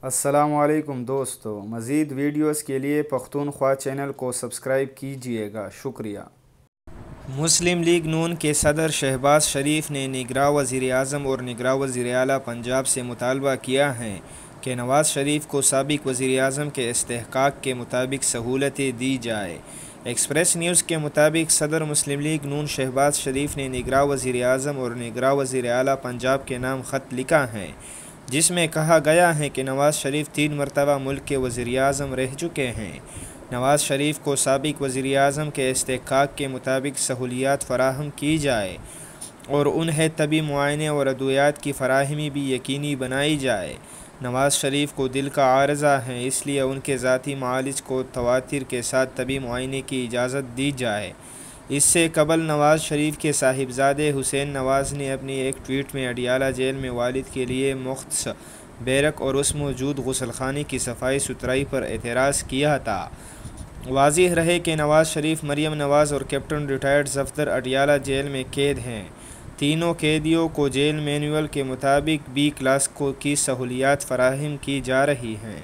السلام علیکم دوستو، مزید ویڈیوز کے لیے پختونخوا چینل کو سبسکرائب کیجئے گا، شکریہ۔ مسلم لیگ نون کے صدر شہباز شریف نے نگراں وزیر اعظم اور نگراں وزیر اعلیٰ پنجاب سے مطالبہ کیا ہے کہ نواز شریف کو سابق وزیر اعظم کے استحقاق کے مطابق سہولتیں دی جائیں۔ ایکسپریس نیوز کے مطابق صدر مسلم لیگ نون شہباز شریف نے نگراں وزیر اعظم اور نگراں وزیر اعلیٰ پنجاب کے نام خط لکھا ہے، جس میں کہا گیا ہے کہ نواز شریف 3 مرتبہ ملک کے وزیر اعظم رہ چکے ہیں۔ نواز شریف کو سابق وزیر اعظم کے استحقاق کے مطابق سہولیات فراہم کی جائے اور انہیں طبی معائنے اور ادویات کی فراہمی بھی یقینی بنائی جائے۔ نواز شریف کو دل کا عارضہ ہے، اس لیے ان کے ذاتی معالج کو تواتر کے ساتھ طبی معائنے کی اجازت دی جائے۔ اس سے قبل نواز شریف کے صاحبزادے حسین نواز نے اپنی ایک ٹویٹ میں اڈیالہ جیل میں والد کے لیے مختص بیرک اور اس موجود غسل خانے کی صفائی ستھرائی پر اعتراض کیا تھا۔ واضح رہے کہ نواز شریف، مریم نواز اور کیپٹن ریٹائرڈ ظفر اڈیالہ جیل میں قید ہیں۔ تینوں قیدیوں کو جیل مینول کے مطابق B کلاس کی سہولیات فراہم کی جا رہی ہیں۔